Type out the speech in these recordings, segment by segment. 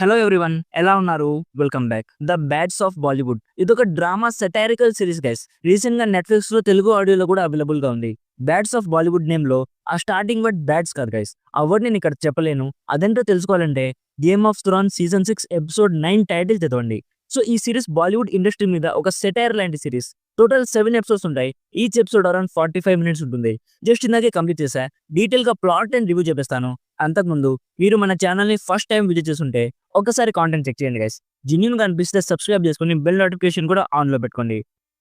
Hello everyone, ఎలా ఉన్నారు? Welcome back. The bads of Bollywood ఇదొక drama satirical series guys. Recent గా నెట్ఫ్లిక్స్ లో తెలుగు ఆడియోలో కూడా అవైలబుల్ గా ఉంది. బ్యాడ్స్ ఆఫ్ బాలీవుడ్ నేమ్ లో ఆ స్టార్టింగ్ వర్డ్ బ్యాడ్స్ కాదు గైస్. ఆ వర్డ్ నేను ఇక్కడ చెప్పలేను. అదేంటో తెలుసుకోవాలంటే game of Thrones season 6 episode 9 title చదవండి. సో ఈ సిరీస్ బాలీవుడ్ ఇండస్ట్రీ మీద ఒక సెటైర్ లాంటి సిరీస్. టోటల్ 7 ఎపిసోడ్స్ ఉంటాయి. ఈచ్ ఎపిసోడ్ అరౌండ్ 45 మినిట్స్ ఉంటుంది. జస్ట్ ఇందాకే కంప్లీట్ చేశా. డీటెయిల్ గా ప్లాట్ అండ్ రివ్యూ చెప్పేస్తాను. అంతకుముందు మీరు మన ఛానల్ ని ఫస్ట్ టైం విజిట్ చేస్తుంటే ఒక్కసారి కాంటెంట్ చెక్ చేయండి గైస్. జెన్యూన్ గా అనిపిస్తే సబ్స్క్రైబ్ చేసుకుని బెల్ నోటిఫికేషన్ కూడా ఆన్ లో పెట్టుకోండి.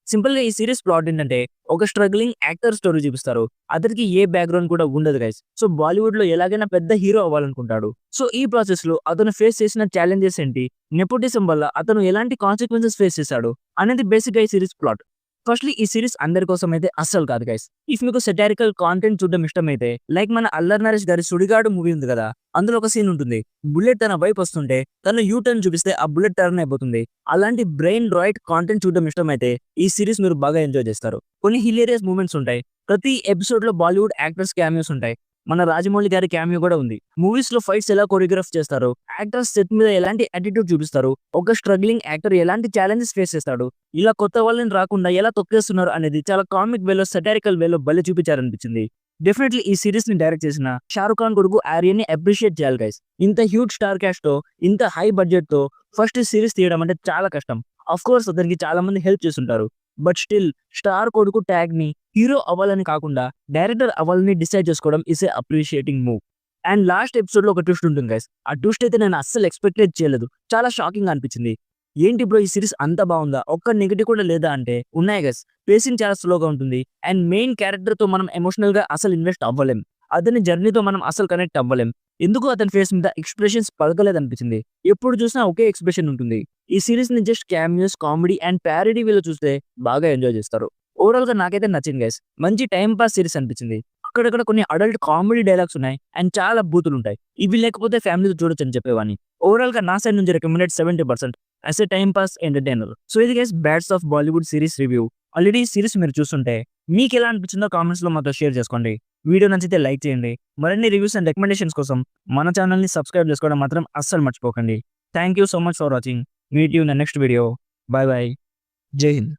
సింపుల్ గా ఈ సిరీస్ ప్లాట్ ఏంటంటే ఒక స్ట్రగ్లింగ్ యాక్టర్ స్టోరీ చూపిస్తారు. అతనికి ఏ బ్యాక్గ్రౌండ్ కూడా ఉండదు గైస్. సో బాలీవుడ్ లో ఎలాగైనా పెద్ద హీరో అవ్వాలనుకుంటాడు. సో ఈ ప్రాసెస్ లో అతను ఫేస్ చేసిన ఛాలెంజెస్ ఏంటి, నెపోటిజం వల్ల అతను ఎలాంటి కాన్సిక్వెన్సెస్ ఫేస్ చేశాడు అనేది బేసిక్ గా ఈ సిరీస్ ప్లాట్. ఫస్ట్లీ ఈ సిరీస్ అందరి కోసం అయితే అస్సలు కాదు గైస్. ఇఫ్ మీకు సెటారికల్ కాంటెంట్ చూడడం ఇష్టమైతే లైక్ మన అల్లరి నరేష్ గారి సుడిగాడు మూవీ ఉంది కదా, అందులో ఒక సీన్ ఉంటుంది. బుల్లెట్ తన వైపు వస్తుంటే తను యూ టర్న్ చూపిస్తే ఆ బుల్లెట్ టర్న్ అయిపోతుంది. అలాంటి బ్రెయిన్ రైట్ కాంటెంట్ చూడడం ఇష్టమైతే ఈ సిరీస్ మీరు బాగా ఎంజాయ్ చేస్తారు. కొన్ని హిలేరియస్ మూమెంట్స్ ఉంటాయి. ప్రతి ఎపిసోడ్ లో బాలీవుడ్ యాక్టర్స్ క్యామియోస్ ఉంటాయి. మన రాజమౌళి గారి క్యామియో కూడా ఉంది. మూవీస్ లో ఫైట్స్ ఎలా కొరియోగ్రాఫ్ చేస్తారు, యాక్టర్స్ సెట్ మీద ఎలాంటి యాటిట్యూడ్ చూపిస్తారు, ఒక స్ట్రగ్లింగ్ యాక్టర్ ఎలాంటి ఛాలెంజెస్ ఫేస్ చేస్తాడు, ఇలా కొత్త వాళ్ళని రాకుండా ఎలా తొక్కేస్తున్నారు అనేది చాలా కామిక్ వేలో సెటారికల్ వేలో భలే చూపించారనిపించింది. డెఫినెట్లీ ఈ సిరీస్ ని డైరెక్ట్ చేసిన షారుఖ్ ఖాన్ కొడుకు ఆర్యన్ ని అప్రిషియేట్ చేయాలి గైస్. ఇంత హ్యూజ్ స్టార్ క్యాస్ట్ తో, ఇంత హై బడ్జెట్ తో ఫస్ట్ సిరీస్ తీయడం అంటే చాలా కష్టం. అఫ్ కోర్స్ అతనికి చాలా మంది హెల్ప్ చేస్తుంటారు. బట్ స్టిల్ స్టార్ కొడుకు ట్యాగ్ ని హీరో అవ్వాలని కాకుండా డైరెక్టర్ అవ్వాలని డిసైడ్ చేసుకోవడం is a appreciating move. And last episode లో ఒక ట్విస్ట్ ఉంటుంది గైస్. ఆ ట్విస్ట్ అయితే నేను అస్సలు ఎక్స్పెక్టెడ్ చేయలేదు. చాలా షాకింగ్ అనిపించింది. ఏంటి బ్రో ఈ సిరీస్ అంత బాగుందా, ఒక్క నెగిటివ్ కూడా లేదా అంటే ఉన్నాయి గైస్. పేసింగ్ చాలా స్లోగా ఉంటుంది. అండ్ మెయిన్ క్యారెక్టర్ తో మనం ఎమోషనల్ గా అసలు ఇన్వెస్ట్ అవ్వలేం. అతని జర్నీతో మనం అసలు కనెక్ట్ అవ్వలేం. ఎందుకు అతని ఫేస్ మీద ఎక్స్ప్రెషన్స్ పలకలేదు అనిపించింది. ఎప్పుడు చూసినా ఒకే ఎక్స్ప్రెషన్ ఉంటుంది. ఈ సిరీస్ ని just cameos, comedy and parody వీలో చూస్తే బాగా ఎంజాయ్ చేస్తారు. ఓవరాల్ గా నాకైతే నచ్చింది గైస్. మంచి టైం పాస్ సిరీస్ అనిపించింది. అక్కడక్కడ కొన్ని అడల్ట్ కామెడీ డైలాగ్స్ ఉన్నాయి అండ్ చాలా బూతులు ఉంటాయి. ఇవి లేకపోతే ఫ్యామిలీతో చూడొచ్చు అని చెప్పేవాని. ఓవరాల్ గా నా సైడ్ నుంచి recommended 70% as a time pass entertainer. So ఇది guys bads of Bollywood series review. Already series మీరు చూస్తుంటే మీకు ఎలా అనిపించిందో కామెంట్స్ లో మాతో షేర్ చేసుకోండి. వీడియో నచ్చితే లైక్ చేయండి. మరిన్ని రివ్యూస్ అండ్ రికమెండేషన్స్ కోసం మన ఛానల్ ని సబ్స్క్రైబ్ చేసుకోవడం మాత్రం అస్సలు మర్చిపోకండి. Thank you so much for watching. Meet you in the next video. By by. జై హింద్.